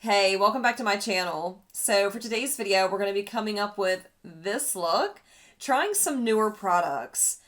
Hey, welcome back to my channel. So for today's video, we're going to be coming up with this look, trying some newer products.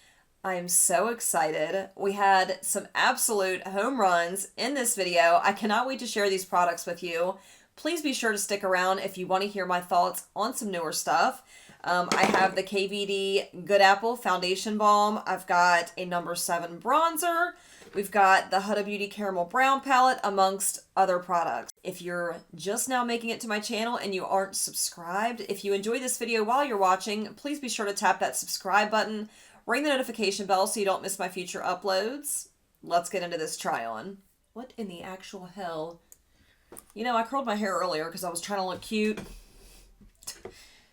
I am so excited. We had some absolute home runs in this video. I cannot wait to share these products with you. Please be sure to stick around if you want to hear my thoughts on some newer stuff. I have the KVD Good Apple Foundation Balm. I've got a number 7 bronzer. We've got the Huda Beauty Caramel Brown palette, amongst other products. If you're just now making it to my channel and you aren't subscribed, if you enjoy this video while you're watching, please be sure to tap that subscribe button, ring the notification bell so you don't miss my future uploads. Let's get into this try on. What in the actual hell? You know, I curled my hair earlier because I was trying to look cute.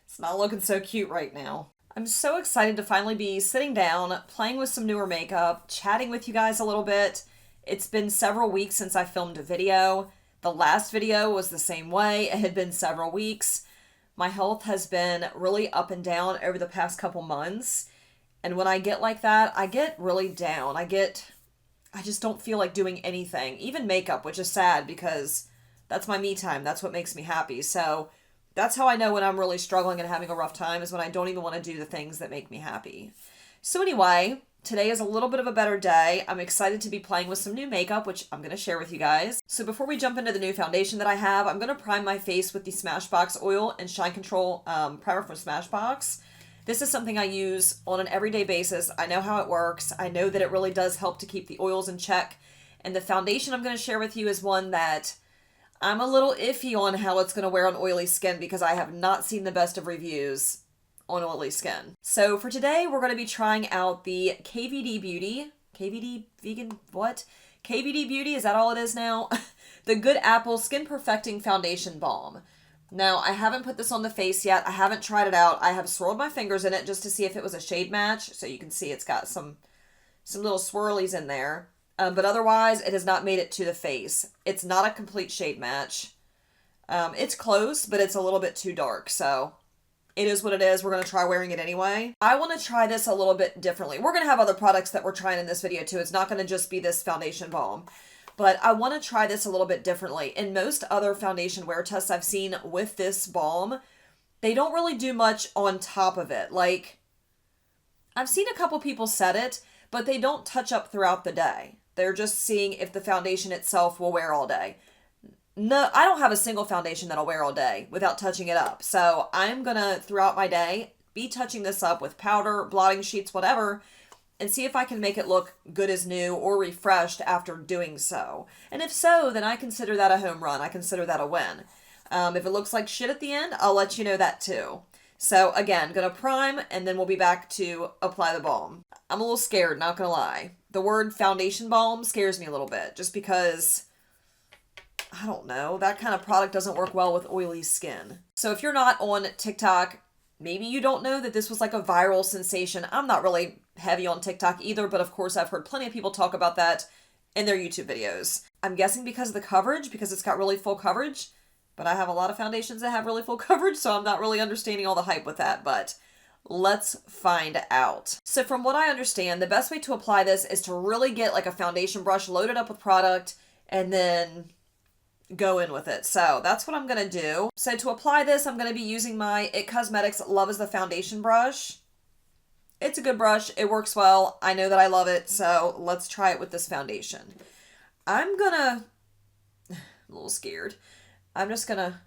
It's not looking so cute right now. I'm so excited to finally be sitting down, playing with some newer makeup, chatting with you guys a little bit. It's been several weeks since I filmed a video. The last video was the same way. It had been several weeks. My health has been really up and down over the past couple months. And when I get like that, I get really down. I just don't feel like doing anything, even makeup, which is sad because that's my me time. That's what makes me happy. So that's how I know when I'm really struggling and having a rough time, is when I don't even want to do the things that make me happy. So anyway, today is a little bit of a better day. I'm excited to be playing with some new makeup, which I'm going to share with you guys. So before we jump into the new foundation that I have, I'm going to prime my face with the Smashbox Oil and Shine Control primer from Smashbox. This is something I use on an everyday basis. I know how it works. I know that it really does help to keep the oils in check. And the foundation I'm going to share with you is one that I'm a little iffy on how it's going to wear on oily skin because I have not seen the best of reviews on oily skin. So for today, we're going to be trying out the KVD Beauty. KVD Vegan, what? KVD Beauty, is that all it is now? The Good Apple Skin Perfecting Foundation Balm. Now, I haven't put this on the face yet. I haven't tried it out. I have swirled my fingers in it just to see if it was a shade match. So you can see it's got some little swirlies in there. But otherwise, it has not made it to the face. It's not a complete shade match. It's close, but it's a little bit too dark. So it is what it is. We're going to try wearing it anyway. I want to try this a little bit differently. We're going to have other products that we're trying in this video too. It's not going to just be this foundation balm. But I want to try this a little bit differently. In most other foundation wear tests I've seen with this balm, they don't really do much on top of it. Like, I've seen a couple people set it, but they don't touch up throughout the day. They're just seeing if the foundation itself will wear all day. No, I don't have a single foundation that'll wear all day without touching it up. So I'm going to, throughout my day, be touching this up with powder, blotting sheets, whatever, and see if I can make it look good as new or refreshed after doing so. And if so, then I consider that a home run. I consider that a win. If it looks like shit at the end, I'll let you know that too. So again, gonna prime, and then we'll be back to apply the balm. I'm a little scared, not gonna lie. The word foundation balm scares me a little bit, just because, I don't know, that kind of product doesn't work well with oily skin. So if you're not on TikTok, maybe you don't know that this was like a viral sensation. I'm not really heavy on TikTok either, but of course I've heard plenty of people talk about that in their YouTube videos. I'm guessing because of the coverage, because it's got really full coverage. But I have a lot of foundations that have really full coverage, so I'm not really understanding all the hype with that, but let's find out. So from what I understand, the best way to apply this is to really get like a foundation brush loaded up with product and then go in with it. So that's what I'm going to do. So to apply this, I'm going to be using my IT Cosmetics Love is the Foundation brush. It's a good brush. It works well. I know that I love it, so let's try it with this foundation. I'm a little scared. I'm just gonna,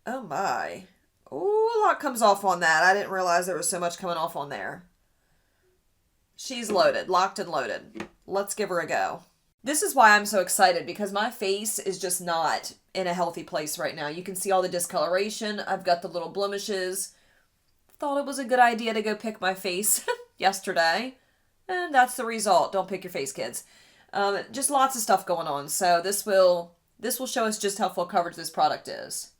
oh my. Ooh, a lot comes off on that. I didn't realize there was so much coming off on there. She's loaded, locked and loaded. Let's give her a go. This is why I'm so excited, because my face is just not in a healthy place right now. You can see all the discoloration. I've got the little blemishes. Thought it was a good idea to go pick my face yesterday. And that's the result. Don't pick your face, kids. Just lots of stuff going on. So this will show us just how full coverage this product is.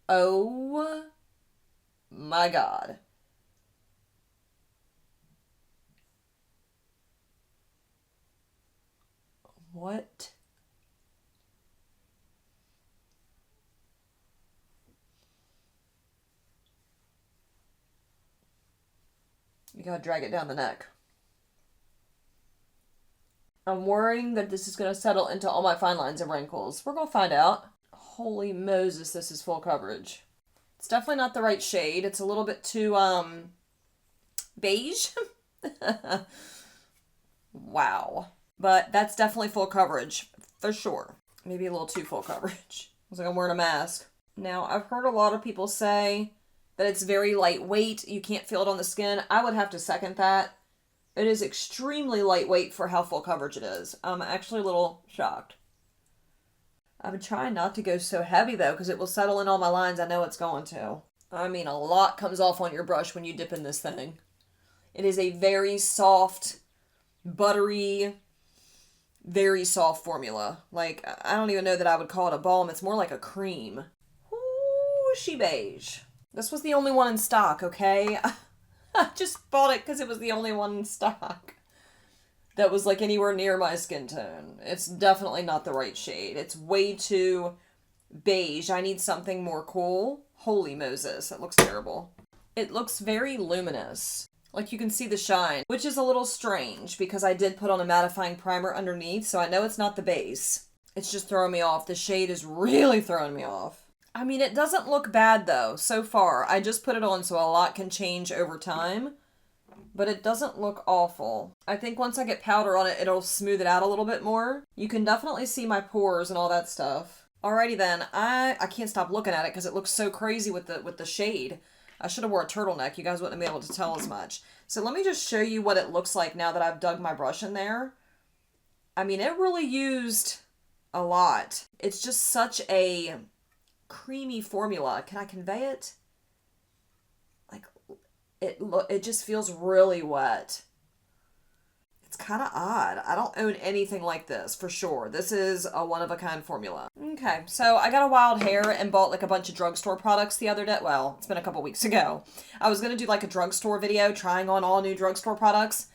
Oh my God. What? You gotta drag it down the neck. I'm worrying that this is going to settle into all my fine lines and wrinkles. We're going to find out. Holy Moses, this is full coverage. It's definitely not the right shade. It's a little bit too, beige. Wow. But that's definitely full coverage, for sure. Maybe a little too full coverage. It's like I'm wearing a mask. Now, I've heard a lot of people say that it's very lightweight. You can't feel it on the skin. I would have to second that. It is extremely lightweight for how full coverage it is. I'm actually a little shocked. I've been trying not to go so heavy, though, because it will settle in all my lines. I know it's going to. I mean, a lot comes off on your brush when you dip in this thing. It is a very soft, buttery, very soft formula. Like, I don't even know that I would call it a balm. It's more like a cream. Whooshy beige. This was the only one in stock, okay? I just bought it because it was the only one in stock that was like anywhere near my skin tone. It's definitely not the right shade. It's way too beige. I need something more cool. Holy Moses, that looks terrible. It looks very luminous. Like you can see the shine, which is a little strange because I did put on a mattifying primer underneath, so I know it's not the base. It's just throwing me off. The shade is really throwing me off. I mean, it doesn't look bad though, so far. I just put it on so a lot can change over time, but it doesn't look awful. I think once I get powder on it, it'll smooth it out a little bit more. You can definitely see my pores and all that stuff. Alrighty then, I can't stop looking at it because it looks so crazy with the shade. I should have wore a turtleneck. You guys wouldn't have been able to tell as much. So let me just show you what it looks like now that I've dug my brush in there. I mean, it really used a lot. It's just such a creamy formula. Can I convey it? Like, it just feels really wet. It's kind of odd. I don't own anything like this, for sure. This is a one-of-a-kind formula. Okay, so I got a wild hair and bought like a bunch of drugstore products the other day. Well, it's been a couple weeks ago. I was going to do like a drugstore video trying on all new drugstore products.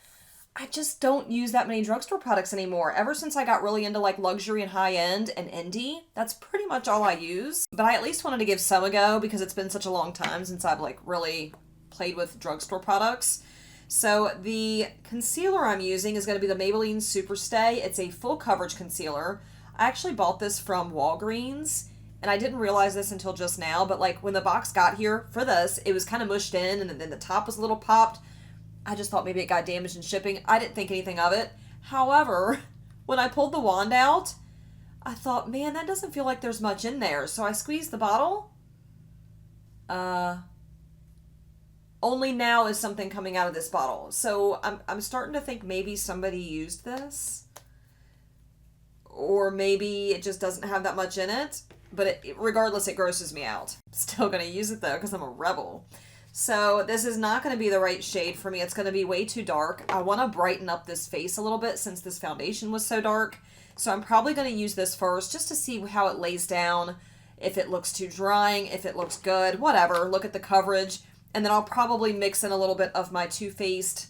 I just don't use that many drugstore products anymore. Ever since I got really into like luxury and high-end and indie, that's pretty much all I use. But I at least wanted to give some a go because it's been such a long time since I've like really played with drugstore products. So the concealer I'm using is going to be the Maybelline Superstay. It's a full coverage concealer. I actually bought this from Walgreens, and I didn't realize this until just now, but like when the box got here for this, it was kind of mushed in, and then the top was a little popped. I just thought maybe it got damaged in shipping. I didn't think anything of it. However, when I pulled the wand out, I thought, man, that doesn't feel like there's much in there. So I squeezed the bottle. Only now is something coming out of this bottle. So I'm starting to think maybe somebody used this. Or maybe it just doesn't have that much in it. But regardless, it grosses me out. Still going to use it though because I'm a rebel. So this is not going to be the right shade for me. It's going to be way too dark. I want to brighten up this face a little bit since this foundation was so dark. So I'm probably going to use this first just to see how it lays down. If it looks too drying, if it looks good, whatever. Look at the coverage. And then I'll probably mix in a little bit of my Too Faced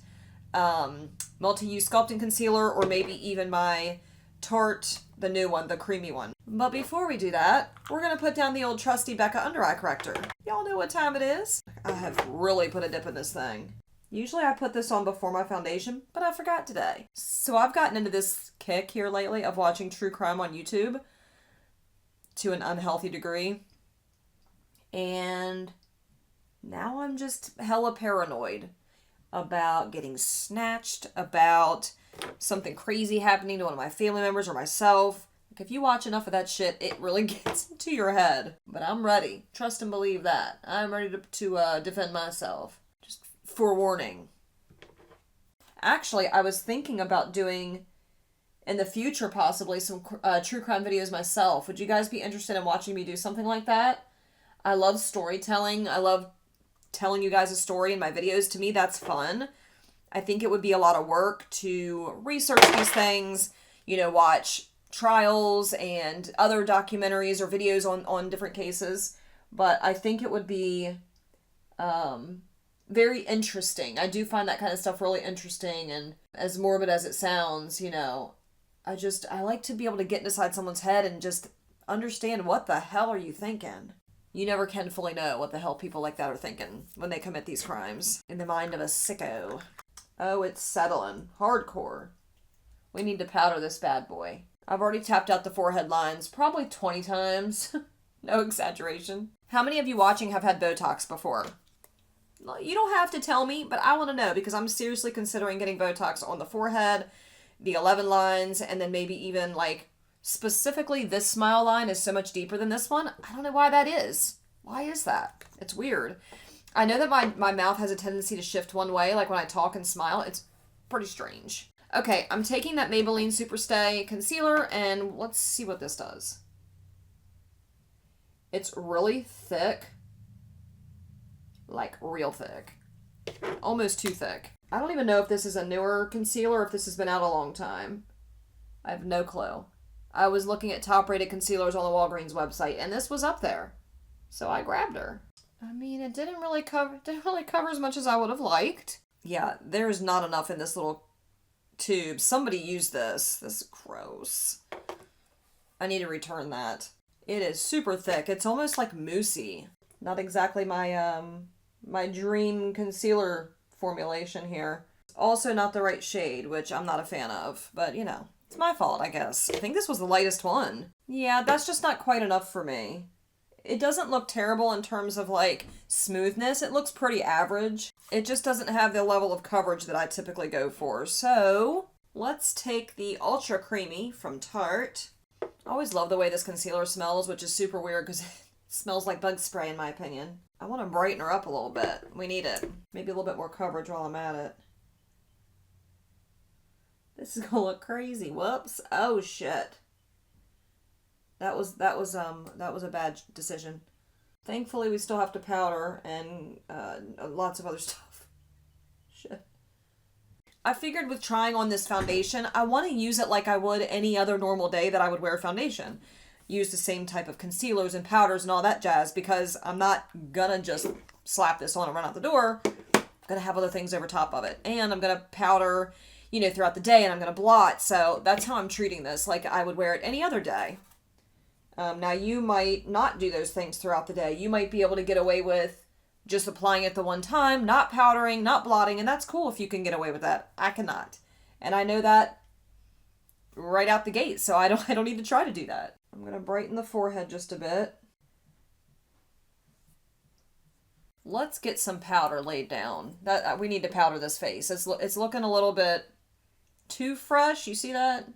multi-use sculpting concealer, or maybe even my Tarte, the new one, the creamy one. But before we do that, we're going to put down the old trusty Becca under eye corrector. Y'all know what time it is. I have really put a dip in this thing. Usually I put this on before my foundation, but I forgot today. So I've gotten into this kick here lately of watching true crime on YouTube to an unhealthy degree. And now I'm just hella paranoid about getting snatched, about something crazy happening to one of my family members or myself. Like, if you watch enough of that shit, it really gets into your head. But I'm ready. Trust and believe that. I'm ready to defend myself. Just forewarning. Actually, I was thinking about doing, in the future possibly, some true crime videos myself. Would you guys be interested in watching me do something like that? I love storytelling. I love telling you guys a story in my videos. To me, that's fun. I think it would be a lot of work to research these things, you know, watch trials and other documentaries or videos on different cases. But I think it would be very interesting. I do find that kind of stuff really interesting, and as morbid as it sounds, you know, I like to be able to get inside someone's head and just understand what the hell are you thinking. You never can fully know what the hell people like that are thinking when they commit these crimes in the mind of a sicko. Oh, it's settling. Hardcore. We need to powder this bad boy. I've already tapped out the forehead lines probably 20 times. No exaggeration. How many of you watching have had Botox before? You don't have to tell me, but I want to know because I'm seriously considering getting Botox on the forehead, the 11 lines, and then maybe even like specifically this smile line is so much deeper than this one. I don't know why that is. Why is that? It's weird. I know that my mouth has a tendency to shift one way, like when I talk and smile. It's pretty strange. Okay, I'm taking that Maybelline Superstay concealer and let's see what this does. It's really thick. Like real thick. Almost too thick. I don't even know if this is a newer concealer or if this has been out a long time. I have no clue. I was looking at top-rated concealers on the Walgreens website and this was up there. So I grabbed her. I mean, it didn't really cover as much as I would have liked. Yeah, there's not enough in this little tube. Somebody used this. This is gross. I need to return that. It is super thick. It's almost like moussey. Not exactly my my dream concealer formulation here. Also not the right shade, which I'm not a fan of, but you know, it's my fault, I guess. I think this was the lightest one. Yeah, that's just not quite enough for me. It doesn't look terrible in terms of like smoothness. It looks pretty average. It just doesn't have the level of coverage that I typically go for. So let's take the Ultra Creamy from Tarte. I always love the way this concealer smells, which is super weird because it smells like bug spray in my opinion. I want to brighten her up a little bit. We need it. Maybe a little bit more coverage while I'm at it. This is gonna look crazy. Whoops. Oh shit. That was a bad decision. Thankfully, we still have to powder and lots of other stuff. Shit. I figured with trying on this foundation, I want to use it like I would any other normal day that I would wear foundation. Use the same type of concealers and powders and all that jazz because I'm not gonna just slap this on and run out the door. I'm gonna have other things over top of it. And I'm gonna powder, you know, throughout the day and I'm gonna blot. So that's how I'm treating this, like I would wear it any other day. Now you might not do those things throughout the day. You might be able to get away with just applying it the one time, not powdering, not blotting, and that's cool if you can get away with that. I cannot. And I know that right out the gate, so I don't need to try to do that. I'm going to brighten the forehead just a bit. Let's get some powder laid down. We need to powder this face. It's looking a little bit too fresh. You see that?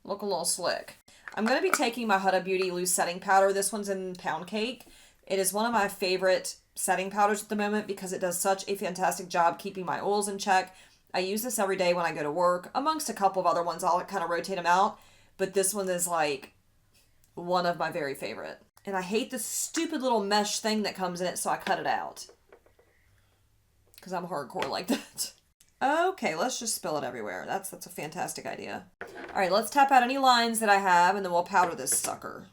Look a little slick. I'm going to be taking my Huda Beauty Loose Setting Powder. This one's in Pound Cake. It is one of my favorite setting powders at the moment because it does such a fantastic job keeping my oils in check. I use this every day when I go to work, amongst a couple of other ones. I'll kind of rotate them out. But this one is like one of my very favorite. And I hate the stupid little mesh thing that comes in it, so I cut it out. Because I'm hardcore like that. Okay, let's just spill it everywhere. That's a fantastic idea. All right, let's tap out any lines that I have, and then we'll powder this sucker.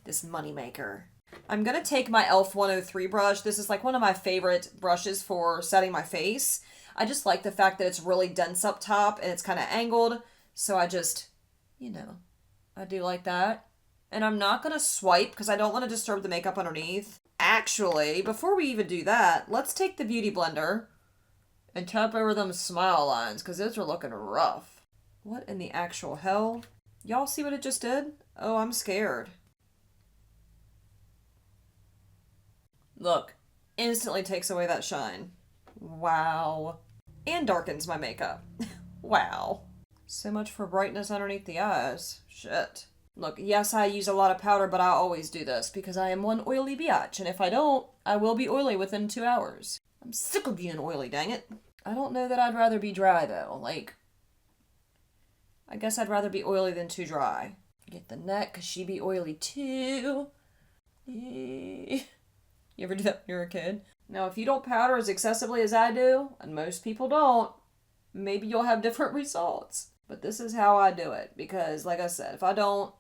This moneymaker. I'm going to take my e.l.f. 103 brush. This is like one of my favorite brushes for setting my face. I just like the fact that it's really dense up top, and it's kind of angled. So I just, you know, I do like that. And I'm not going to swipe because I don't want to disturb the makeup underneath. Actually, before we even do that, let's take the Beauty Blender and tap over them smile lines because those are looking rough. What in the actual hell? Y'all see what it just did? Oh, I'm scared. Look, instantly takes away that shine. Wow. And darkens my makeup. Wow. So much for brightness underneath the eyes. Shit. Look, yes, I use a lot of powder, but I always do this because I am one oily biatch, and if I don't, I will be oily within 2 hours. I'm sick of being oily, dang it. I don't know that I'd rather be dry, though. Like, I guess I'd rather be oily than too dry. Get the neck, because she be oily, too. You ever do that when you were a kid? Now, if you don't powder as excessively as I do, and most people don't, maybe you'll have different results. But this is how I do it, because, like I said, if I don't,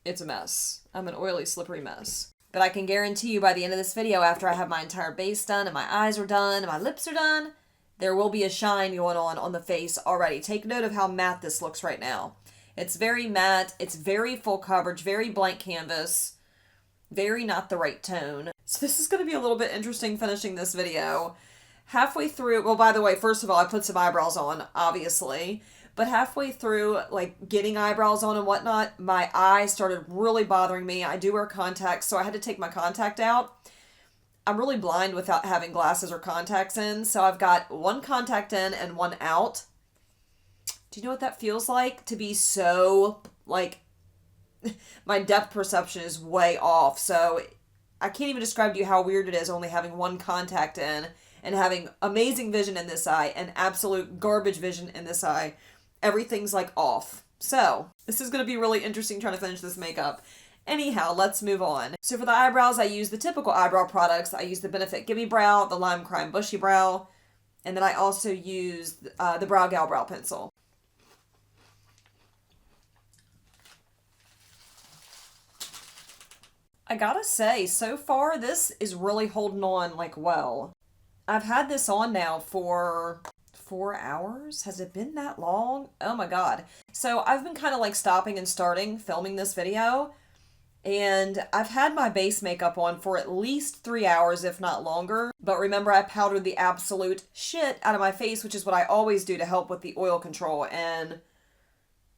it's a mess. I'm an oily, slippery mess. But I can guarantee you by the end of this video, after I have my entire base done, and my eyes are done, and my lips are done, there will be a shine going on the face already. Take note of how matte this looks right now. It's very matte, it's very full coverage, very blank canvas, very not the right tone. So this is going to be a little bit interesting finishing this video. Halfway through, well, by the way, first of all, I put some eyebrows on, obviously. But halfway through, like, getting eyebrows on and whatnot, my eye started really bothering me. I do wear contacts, so I had to take my contact out. I'm really blind without having glasses or contacts in, so I've got one contact in and one out. Do you know what that feels like? To be so, like, my depth perception is way off, so I can't even describe to you how weird it is only having one contact in and having amazing vision in this eye and absolute garbage vision in this eye. Everything's like off. So this is going to be really interesting trying to finish this makeup. Anyhow, let's move on. So for the eyebrows, I use the typical eyebrow products. I use the Benefit Gimme Brow, the Lime Crime Bushy Brow, and then I also use the Brow Gal Brow Pencil. I gotta say, so far this is really holding on like well. I've had this on now for 4 hours. Has it been that long? Oh my god. So I've been kind of like stopping and starting filming this video, and I've had my base makeup on for at least 3 hours, if not longer. But remember, I powdered the absolute shit out of my face, which is what I always do to help with the oil control, and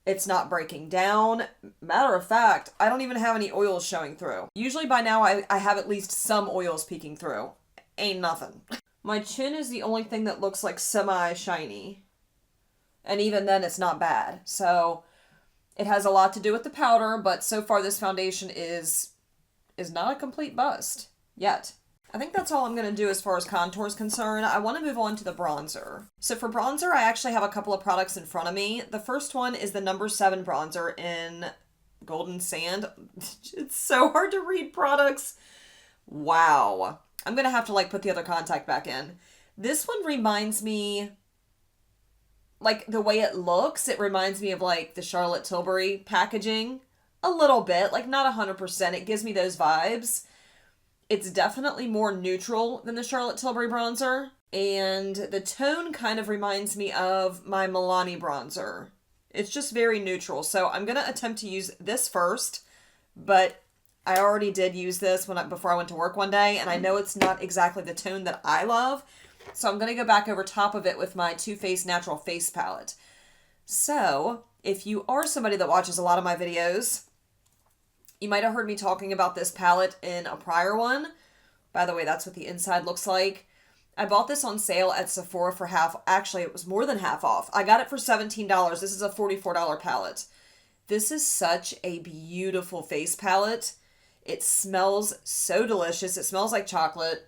it's not breaking down. Matter of fact, I don't even have any oils showing through. Usually by now I have at least some oils peeking through. Ain't nothing. My chin is the only thing that looks like semi-shiny. And even then it's not bad. So it has a lot to do with the powder, but so far this foundation is not a complete bust. Yet. I think that's all I'm going to do as far as contour is concerned. I want to move on to the bronzer. So for bronzer, I actually have a couple of products in front of me. The first one is the number 7 bronzer in Golden Sand. It's so hard to read products. Wow. I'm going to have to like put the other contact back in. This one reminds me, like the way it looks, it reminds me of like the Charlotte Tilbury packaging. A little bit, like not 100%. It gives me those vibes. It's definitely more neutral than the Charlotte Tilbury bronzer. And the tone kind of reminds me of my Milani bronzer. It's just very neutral. So I'm going to attempt to use this first. But I already did use this before I went to work one day. And I know it's not exactly the tone that I love. So I'm going to go back over top of it with my Too Faced Natural Face Palette. So if you are somebody that watches a lot of my videos, you might have heard me talking about this palette in a prior one. By the way, that's what the inside looks like. I bought this on sale at Sephora for half. Actually, it was more than half off. I got it for $17. This is a $44 palette. This is such a beautiful face palette. It smells so delicious. It smells like chocolate.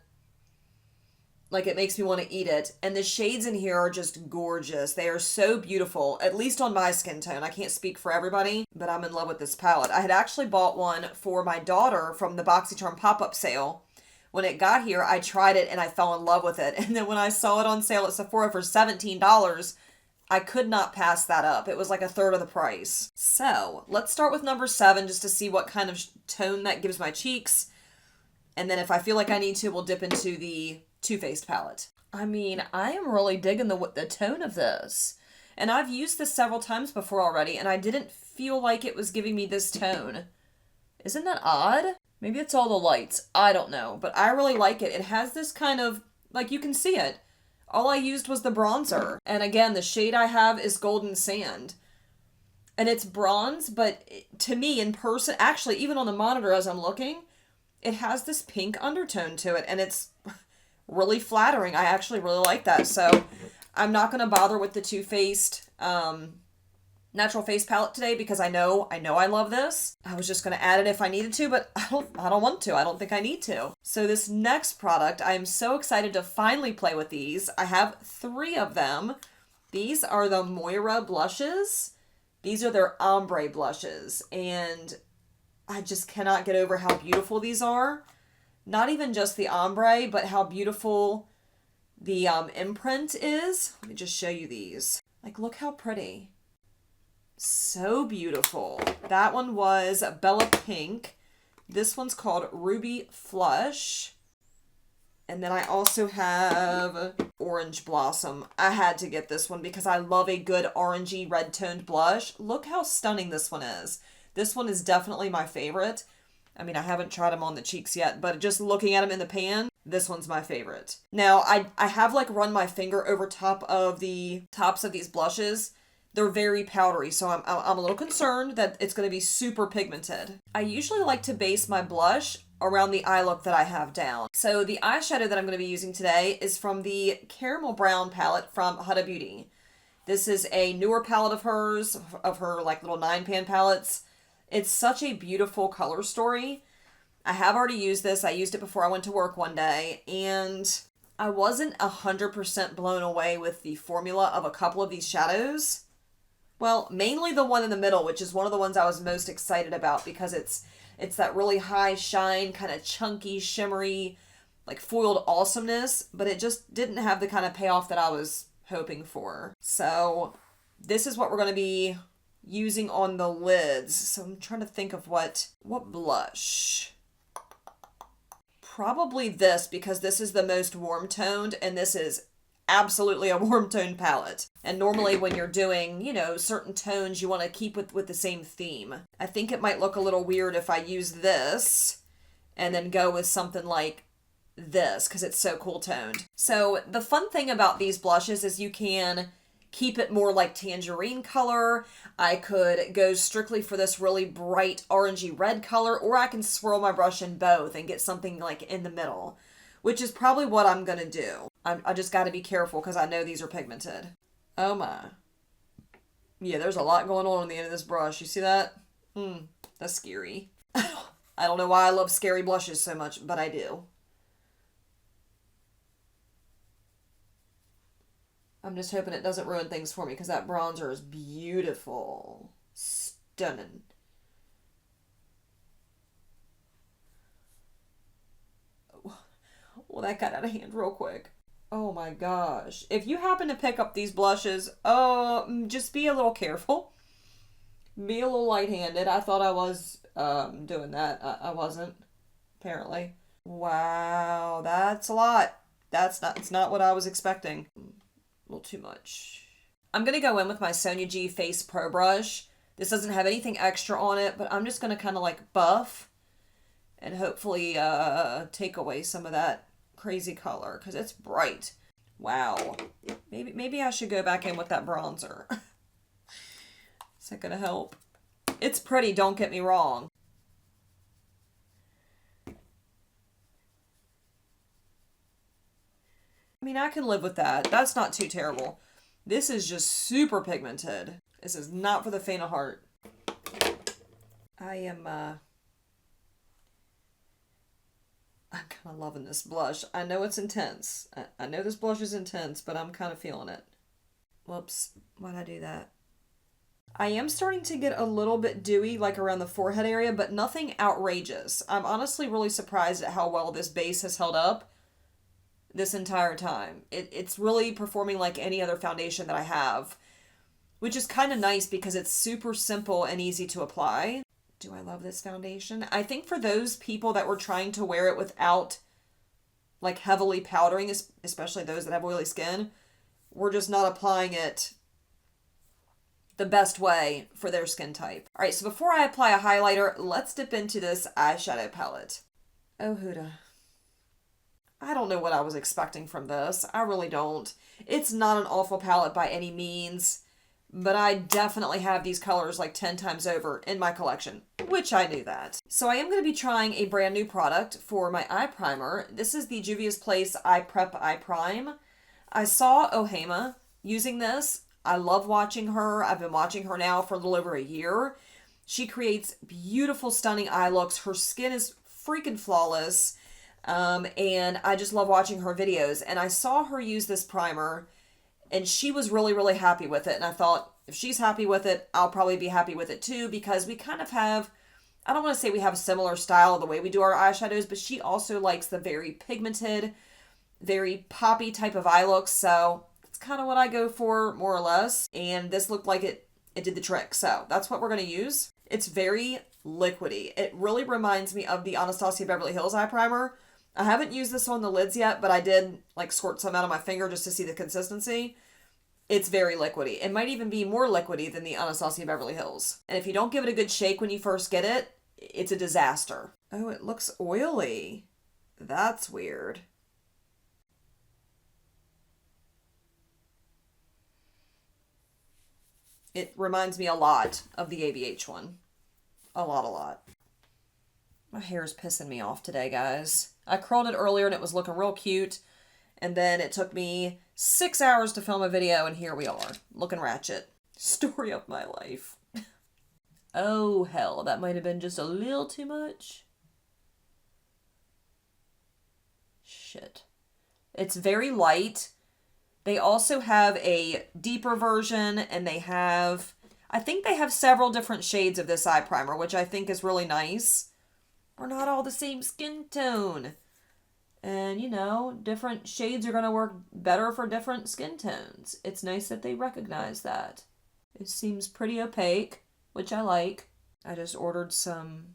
Like it makes me want to eat it. And the shades in here are just gorgeous. They are so beautiful, at least on my skin tone. I can't speak for everybody, but I'm in love with this palette. I had actually bought one for my daughter from the BoxyCharm pop-up sale. When it got here, I tried it and I fell in love with it. And then when I saw it on sale at Sephora for $17, I could not pass that up. It was like a third of the price. So let's start with number 7 just to see what kind of tone that gives my cheeks. And then if I feel like I need to, we'll dip into the Too Faced palette. I mean, I am really digging the tone of this. And I've used this several times before already, and I didn't feel like it was giving me this tone. Isn't that odd? Maybe it's all the lights. I don't know. But I really like it. It has this kind of, like you can see it. All I used was the bronzer. And again, the shade I have is Golden Sand. And it's bronze, but to me in person, actually even on the monitor as I'm looking, it has this pink undertone to it. And it's really flattering. I actually really like that. So I'm not going to bother with the Too Faced Natural Face Palette today because I know I love this. I was just going to add it if I needed to, but I don't want to. I don't think I need to. So this next product, I am so excited to finally play with these. I have 3 of them. These are the Moira blushes. These are their ombre blushes, and I just cannot get over how beautiful these are. Not even just the ombre, but how beautiful the imprint is. Let me just show you these. Like, look how pretty. So beautiful. That one was Bella Pink. This one's called Ruby Flush. And then I also have Orange Blossom. I had to get this one because I love a good orangey red toned blush. Look how stunning this one is. This one is definitely my favorite. I mean, I haven't tried them on the cheeks yet, but just looking at them in the pan, this one's my favorite. Now, I have like run my finger over top of the tops of these blushes they're very powdery, so I'm a little concerned that it's going to be super pigmented. I usually like to base my blush around the eye look that I have down. So the eyeshadow that I'm going to be using today is from the Caramel Brown palette from Huda Beauty. This is a newer palette of hers, of her like little 9-pan palettes. It's such a beautiful color story. I have already used this. I used it before I went to work one day, and I wasn't 100% blown away with the formula of a couple of these shadows. Well, mainly the one in the middle, which is one of the ones I was most excited about because it's that really high shine, kind of chunky, shimmery, like foiled awesomeness, but it just didn't have the kind of payoff that I was hoping for. So this is what we're going to be using on the lids. So I'm trying to think of what blush. Probably this, because this is the most warm toned, and this is absolutely a warm toned palette. And normally when you're doing, certain tones, you want to keep with the same theme. I think it might look a little weird if I use this and then go with something like this because it's so cool toned. So the fun thing about these blushes is you can keep it more like tangerine color. I could go strictly for this really bright orangey red color, or I can swirl my brush in both and get something like in the middle, which is probably what I'm going to do. I just got to be careful because I know these are pigmented. Oh my. Yeah, there's a lot going on the end of this brush. You see that? That's scary. I don't know why I love scary blushes so much, but I do. I'm just hoping it doesn't ruin things for me because that bronzer is beautiful. Stunning. Well, that got out of hand real quick. Oh my gosh. If you happen to pick up these blushes, just be a little careful. Be a little light-handed. I thought I was doing that. I wasn't, apparently. Wow, that's a lot. It's not what I was expecting. A little too much. I'm going to go in with my Sonia G Face Pro Brush. This doesn't have anything extra on it, but I'm just going to kind of like buff and hopefully take away some of that crazy color because it's bright. Wow. Maybe I should go back in with that bronzer. Is that going to help? It's pretty, don't get me wrong. I mean, I can live with that. That's not too terrible. This is just super pigmented. This is not for the faint of heart. I'm kind of loving this blush. I know it's intense. I know this blush is intense, but I'm kind of feeling it. Whoops. Why'd I do that? I am starting to get a little bit dewy, like around the forehead area, but nothing outrageous. I'm honestly really surprised at how well this base has held up this entire time. It's really performing like any other foundation that I have, which is kind of nice because it's super simple and easy to apply. Do I love this foundation? I think for those people that were trying to wear it without like heavily powdering, especially those that have oily skin, we're just not applying it the best way for their skin type. All right, so before I apply a highlighter, let's dip into this eyeshadow palette. Oh, Huda. I don't know what I was expecting from this. I really don't. It's not an awful palette by any means, but I definitely have these colors like 10 times over in my collection, which I knew that. So I am going to be trying a brand new product for my eye primer. This is the Juvia's Place Eye Prep Eye Prime. I saw Ohema using this. I love watching her. I've been watching her now for a little over a year. She creates beautiful, stunning eye looks. Her skin is freaking flawless. And I just love watching her videos. And I saw her use this primer, and she was really, really happy with it. And I thought, if she's happy with it, I'll probably be happy with it too, because we kind of have, I don't want to say we have a similar style of the way we do our eyeshadows, but she also likes the very pigmented, very poppy type of eye looks. So it's kind of what I go for, more or less. And this looked like it did the trick. So that's what we're going to use. It's very liquidy. It really reminds me of the Anastasia Beverly Hills eye primer. I haven't used this on the lids yet, but I did like squirt some out of my finger just to see the consistency. It's very liquidy. It might even be more liquidy than the Anastasia Beverly Hills. And if you don't give it a good shake when you first get it, it's a disaster. Oh, it looks oily. That's weird. It reminds me a lot of the ABH one. A lot. My hair is pissing me off today, guys. I curled it earlier and it was looking real cute. And then it took me 6 hours to film a video, and here we are, looking ratchet. Story of my life. Oh, hell, that might have been just a little too much. Shit. It's very light. They also have a deeper version, and I think they have several different shades of this eye primer, which I think is really nice. We're not all the same skin tone. And, you know, different shades are going to work better for different skin tones. It's nice that they recognize that. It seems pretty opaque, which I like. I just ordered some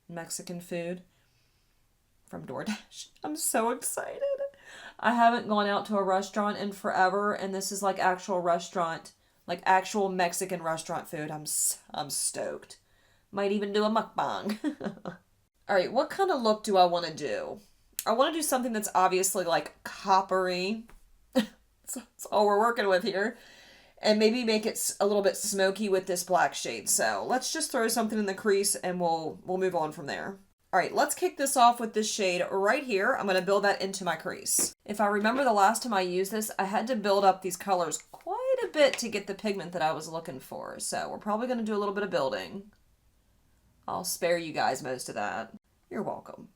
Mexican food from DoorDash. I'm so excited. I haven't gone out to a restaurant in forever, and this is like actual restaurant, like actual Mexican restaurant food. I'm stoked. Might even do a mukbang. All right, what kind of look do I want to do? I want to do something that's obviously like coppery. That's all we're working with here. And maybe make it a little bit smoky with this black shade. So let's just throw something in the crease and we'll move on from there. All right, let's kick this off with this shade right here. I'm going to build that into my crease. If I remember the last time I used this, I had to build up these colors quite a bit to get the pigment that I was looking for. So we're probably going to do a little bit of building. I'll spare you guys most of that. You're welcome.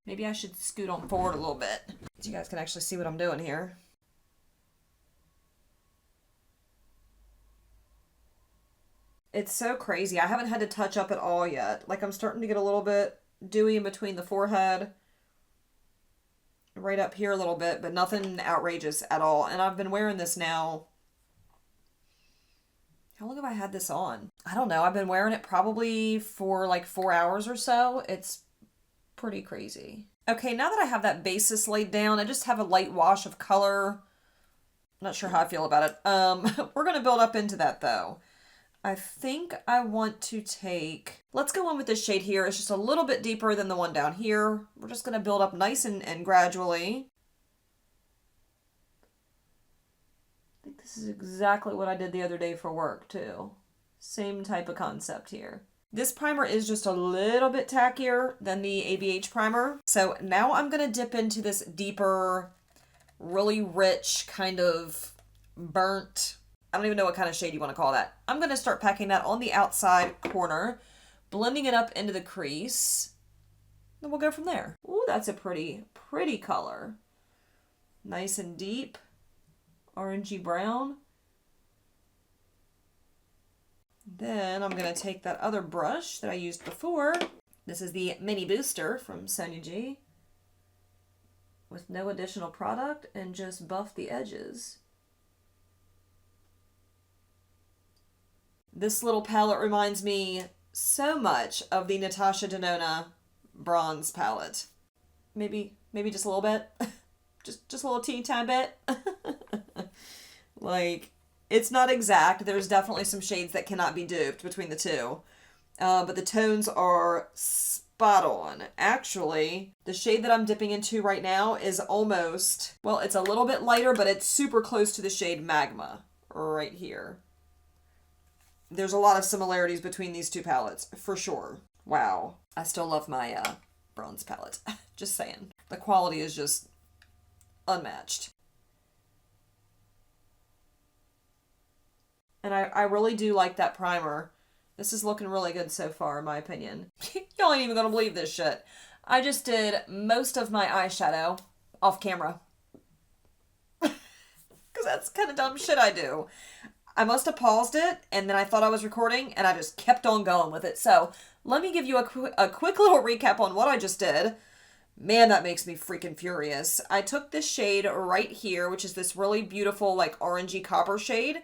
Maybe I should scoot on forward a little bit so you guys can actually see what I'm doing here. It's so crazy. I haven't had to touch up at all yet. Like, I'm starting to get a little bit dewy in between the forehead. Right up here a little bit, but nothing outrageous at all. And I've been wearing this now. How long have I had this on? I don't know. I've been wearing it probably for like 4 hours or so. It's pretty crazy. Okay, now that I have that basis laid down, I just have a light wash of color. I'm not sure how I feel about it. We're going to build up into that though. I think I want to let's go in with this shade here. It's just a little bit deeper than the one down here. We're just going to build up nice and gradually. I think this is exactly what I did the other day for work too. Same type of concept here. This primer is just a little bit tackier than the ABH primer. So now I'm going to dip into this deeper, really rich, kind of burnt, I don't even know what kind of shade you want to call that. I'm going to start packing that on the outside corner, blending it up into the crease. Then we'll go from there. Ooh, that's a pretty color. Nice and deep, orangey brown. Then I'm going to take that other brush that I used before. This is the Mini Booster from Sonia G. With no additional product, and just buff the edges. This little palette reminds me so much of the Natasha Denona bronze palette. Maybe just a little bit. just a little teeny tiny bit. Like, it's not exact. There's definitely some shades that cannot be duped between the two. But the tones are spot on. Actually, the shade that I'm dipping into right now is almost, well, it's a little bit lighter, but it's super close to the shade Magma right here. There's a lot of similarities between these two palettes, for sure. Wow. I still love my bronze palette. Just saying. The quality is just unmatched. And I really do like that primer. This is looking really good so far, in my opinion. Y'all ain't even gonna believe this shit. I just did most of my eyeshadow off camera. Because that's kind of dumb shit I do. I must have paused it, and then I thought I was recording, and I just kept on going with it. So let me give you a quick little recap on what I just did. Man, that makes me freaking furious. I took this shade right here, which is this really beautiful, like, orangey copper shade,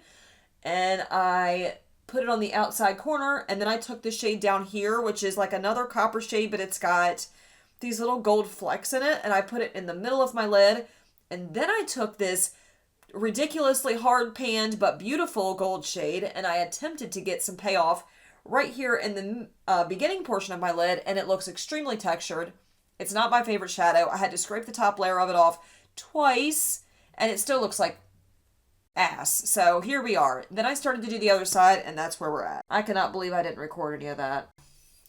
and I put it on the outside corner, and then I took the shade down here, which is like another copper shade, but it's got these little gold flecks in it, and I put it in the middle of my lid, and then I took this ridiculously hard panned but beautiful gold shade, and I attempted to get some payoff right here in the beginning portion of my lid, and it looks extremely textured. It's not my favorite shadow. I had to scrape the top layer of it off twice, and it still looks like ass. So here we are. Then I started to do the other side, and that's where we're at. I cannot believe I didn't record any of that.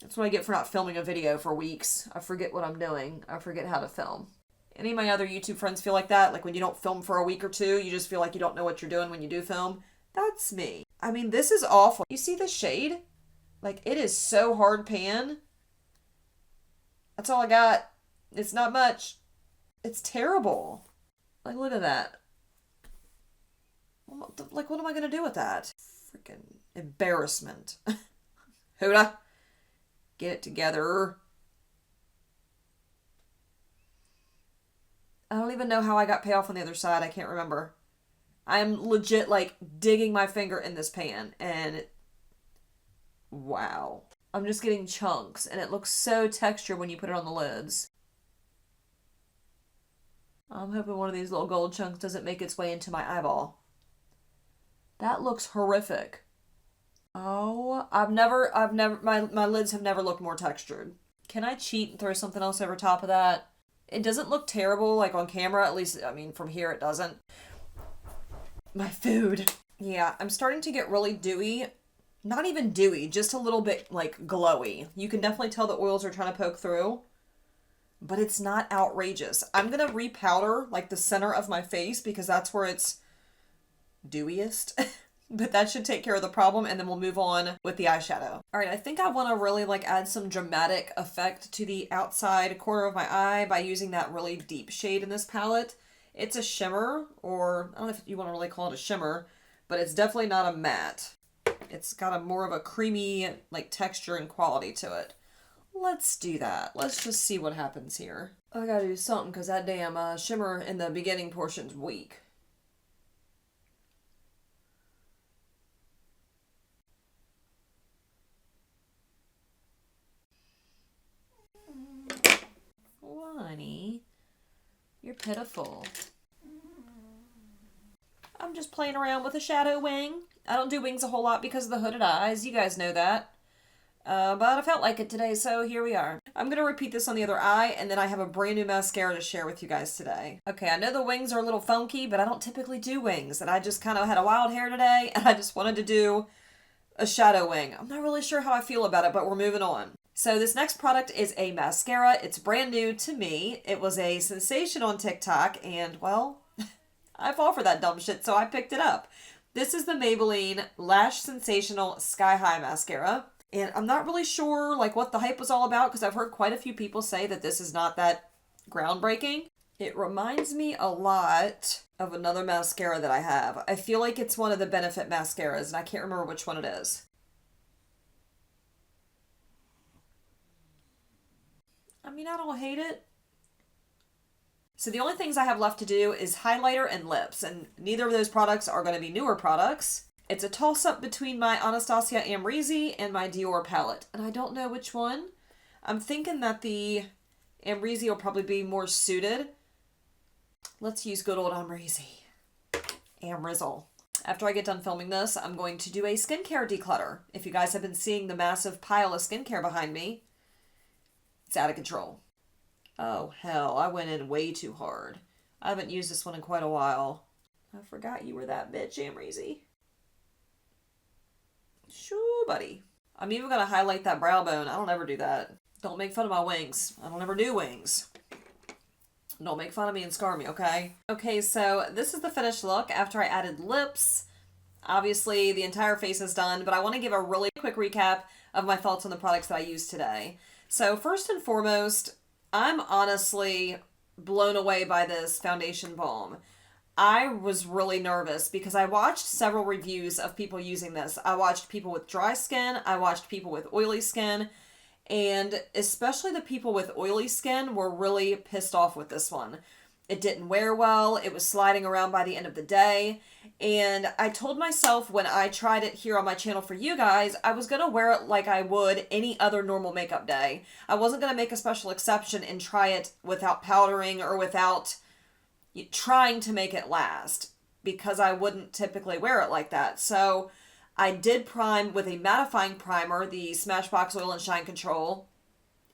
That's what I get for not filming a video for weeks. I forget what I'm doing. I forget how to film. Any of my other YouTube friends feel like that? Like when you don't film for a week or two, you just feel like you don't know what you're doing when you do film? That's me. I mean, this is awful. You see the shade? Like, it is so hard pan. That's all I got. It's not much. It's terrible. Like, look at that. Like, what am I going to do with that? Freaking embarrassment. Huda, get it together. I don't even know how I got payoff on the other side. I can't remember. I'm legit, like, digging my finger in this pan, and wow. I'm just getting chunks, and it looks so textured when you put it on the lids. I'm hoping one of these little gold chunks doesn't make its way into my eyeball. That looks horrific. Oh, my lids have never looked more textured. Can I cheat and throw something else over top of that? It doesn't look terrible, like on camera, at least, I mean, from here it doesn't. My food. Yeah, I'm starting to get really dewy. Not even dewy, just a little bit, like, glowy. You can definitely tell the oils are trying to poke through, but it's not outrageous. I'm going to repowder, like, the center of my face because that's where it's dewiest. But that should take care of the problem, and then we'll move on with the eyeshadow. All right, I think I want to really, like, add some dramatic effect to the outside corner of my eye by using that really deep shade in this palette. It's a shimmer, or I don't know if you want to really call it a shimmer, but it's definitely not a matte. It's got a more of a creamy, like, texture and quality to it. Let's do that. Let's just see what happens here. I gotta do something because that damn shimmer in the beginning portion's weak. Honey, you're pitiful. I'm just playing around with a shadow wing. I don't do wings a whole lot because of the hooded eyes. You guys know that. But I felt like it today, so here we are. I'm going to repeat this on the other eye, and then I have a brand new mascara to share with you guys today. Okay, I know the wings are a little funky, but I don't typically do wings, and I just kind of had a wild hair today, and I just wanted to do a shadow wing. I'm not really sure how I feel about it, but we're moving on. So this next product is a mascara. It's brand new to me. It was a sensation on TikTok, and, well, I fall for that dumb shit, so I picked it up. This is the Maybelline Lash Sensational Sky High Mascara. And I'm not really sure, like, what the hype was all about, because I've heard quite a few people say that this is not that groundbreaking. It reminds me a lot of another mascara that I have. I feel like it's one of the Benefit mascaras, and I can't remember which one it is. I mean, I don't hate it. So the only things I have left to do is highlighter and lips, and neither of those products are going to be newer products. It's a toss-up between my Anastasia Amrezy and my Dior palette, and I don't know which one. I'm thinking that the Amrezy will probably be more suited. Let's use good old Amrezy. Amrizzle. After I get done filming this, I'm going to do a skincare declutter. If you guys have been seeing the massive pile of skincare behind me, it's out of control. Oh, hell, I went in way too hard. I haven't used this one in quite a while. I forgot you were that bitch, Amrezy. Shoo, buddy. I'm even going to highlight that brow bone. I don't ever do that. Don't make fun of my wings. I don't ever do wings. Don't make fun of me and scar me, okay? Okay, so this is the finished look after I added lips. Obviously, the entire face is done, but I want to give a really quick recap of my thoughts on the products that I used today. So first and foremost, I'm honestly blown away by this foundation balm. I was really nervous because I watched several reviews of people using this. I watched people with dry skin, I watched people with oily skin, and especially the people with oily skin were really pissed off with this one. It didn't wear well, it was sliding around by the end of the day, and I told myself when I tried it here on my channel for you guys, I was going to wear it like I would any other normal makeup day. I wasn't going to make a special exception and try it without powdering or without trying to make it last, because I wouldn't typically wear it like that. So I did prime with a mattifying primer, the Smashbox Oil and Shine Control.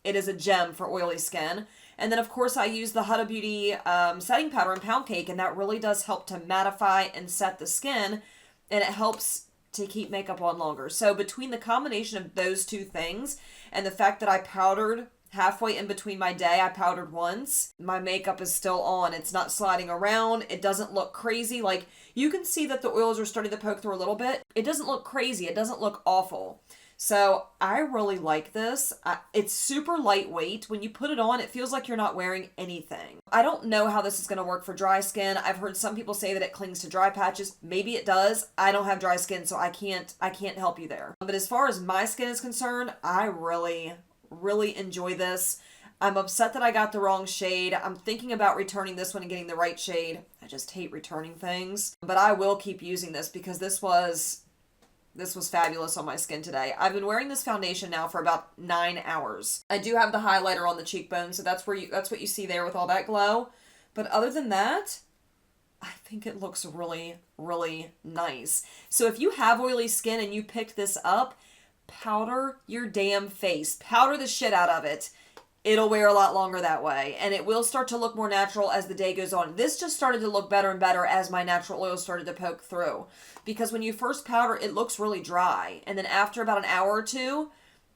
It is a gem for oily skin. And then of course I use the Huda Beauty setting powder in Pound Cake, and that really does help to mattify and set the skin, and it helps to keep makeup on longer. So between the combination of those two things and the fact that I powdered halfway in between my day, I powdered once, my makeup is still on. It's not sliding around. It doesn't look crazy. Like, you can see that the oils are starting to poke through a little bit. It doesn't look crazy. It doesn't look awful. So I really like this. It's super lightweight. When you put it on, it feels like you're not wearing anything. I don't know how this is going to work for dry skin. I've heard some people say that it clings to dry patches. Maybe it does. I don't have dry skin, so I can't help you there. But as far as my skin is concerned, I really enjoy this. I'm upset that I got the wrong shade. I'm thinking about returning this one and getting the right shade. I just hate returning things. But I will keep using this because this was fabulous on my skin today. I've been wearing this foundation now for about 9 hours. I do have the highlighter on the cheekbone, so that's what you see there with all that glow. But other than that, I think it looks really, really nice. So if you have oily skin and you picked this up, powder your damn face. Powder the shit out of it. It'll wear a lot longer that way, and it will start to look more natural as the day goes on. This just started to look better and better as my natural oils started to poke through. Because when you first powder, it looks really dry. And then after about an hour or two,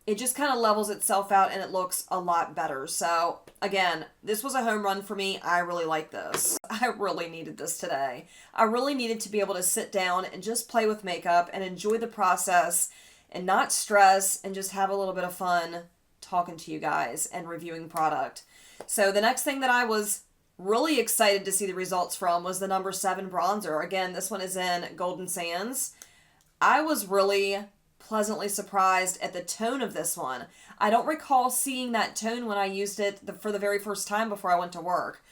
it just kind of levels itself out and it looks a lot better. So again, this was a home run for me. I really like this. I really needed this today. I really needed to be able to sit down and just play with makeup and enjoy the process and not stress and just have a little bit of fun talking to you guys and reviewing product. So the next thing that I was really excited to see the results from was the number 7 bronzer. Again, this one is in Golden Sands. I was really pleasantly surprised at the tone of this one. I don't recall seeing that tone when I used it for the very first time before I went to work.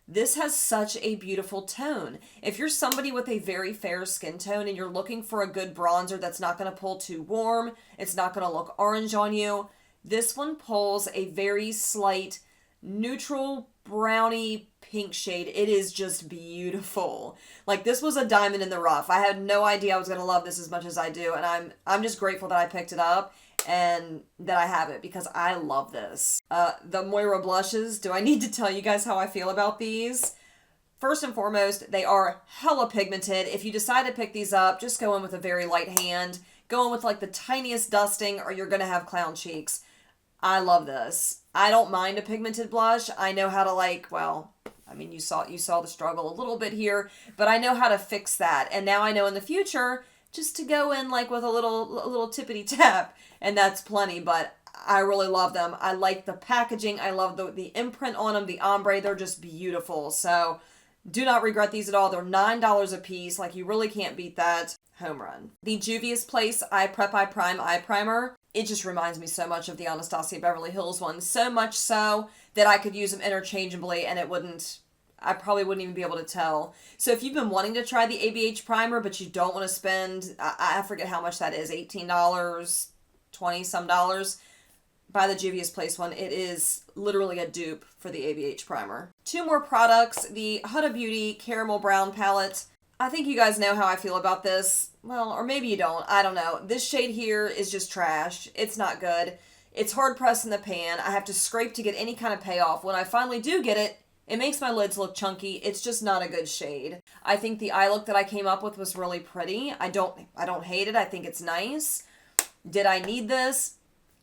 This has such a beautiful tone. If you're somebody with a very fair skin tone and you're looking for a good bronzer that's not going to pull too warm, it's not going to look orange on you, this one pulls a very slight neutral brownie pink shade. It is just beautiful. Like, this was a diamond in the rough. I had no idea I was going to love this as much as I do, and I'm just grateful that I picked it up and that I have it because I love this. The Moira Blushes, do I need to tell you guys how I feel about these? First and foremost, they are hella pigmented. If you decide to pick these up, just go in with a very light hand. Go in with like the tiniest dusting or you're going to have clown cheeks. I love this. I don't mind a pigmented blush. I know how to you saw the struggle a little bit here, but I know how to fix that. And now I know in the future just to go in like with a little tippity tap, and that's plenty, but I really love them. I like the packaging. I love the imprint on them, the ombre. They're just beautiful. So do not regret these at all. They're $9 a piece. Like, you really can't beat that. Home run. The Juvia's Place Eye Prep Eye Prime Eye Primer. It just reminds me so much of the Anastasia Beverly Hills one. So much so that I could use them interchangeably and I probably wouldn't even be able to tell. So if you've been wanting to try the ABH primer, but you don't want to spend, I forget how much that is, $18, 20 some dollars, buy the Juvia's Place one. It is literally a dupe for the ABH primer. 2 more products. The Huda Beauty Caramel Brown palette. I think you guys know how I feel about this. Well, or maybe you don't. I don't know. This shade here is just trash. It's not good. It's hard pressed in the pan. I have to scrape to get any kind of payoff. When I finally do get it, it makes my lids look chunky. It's just not a good shade. I think the eye look that I came up with was really pretty. I don't hate it. I think it's nice. Did I need this?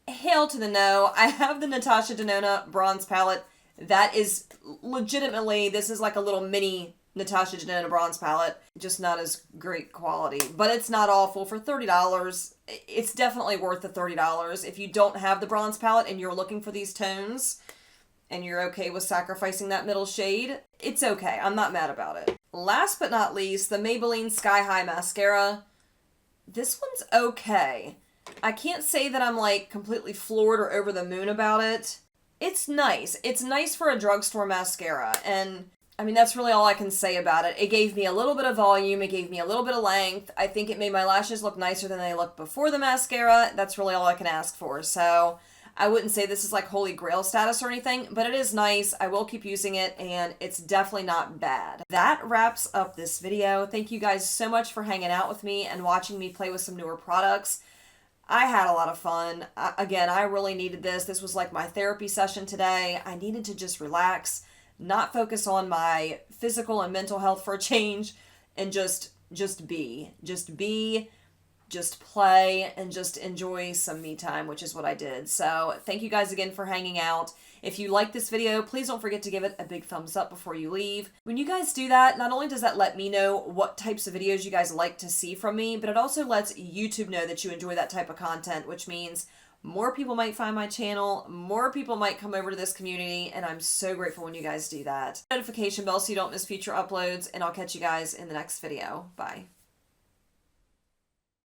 Hail to the no. I have the Natasha Denona bronze palette. That is legitimately, this is like a little mini Natasha Denona bronze palette. Just not as great quality, but it's not awful for $30. It's definitely worth the $30. If you don't have the bronze palette and you're looking for these tones and you're okay with sacrificing that middle shade, it's okay. I'm not mad about it. Last but not least, the Maybelline Sky High Mascara. This one's okay. I can't say that I'm like completely floored or over the moon about it. It's nice. It's nice for a drugstore mascara, and I mean, that's really all I can say about it. It gave me a little bit of volume. It gave me a little bit of length. I think it made my lashes look nicer than they looked before the mascara. That's really all I can ask for. So I wouldn't say this is like holy grail status or anything, but it is nice. I will keep using it, and it's definitely not bad. That wraps up this video. Thank you guys so much for hanging out with me and watching me play with some newer products. I had a lot of fun. Again, I really needed this. This was like my therapy session today. I needed to just relax, not focus on my physical and mental health for a change, and just be, just play, and just enjoy some me time, which is what I did. So thank you guys again for hanging out. If you like this video, please don't forget to give it a big thumbs up before you leave. When you guys do that, not only does that let me know what types of videos you guys like to see from me, but it also lets YouTube know that you enjoy that type of content, which means more people might find my channel, more people might come over to this community, and I'm so grateful when you guys do that. Notification bell so you don't miss future uploads, and I'll catch you guys in the next video. Bye.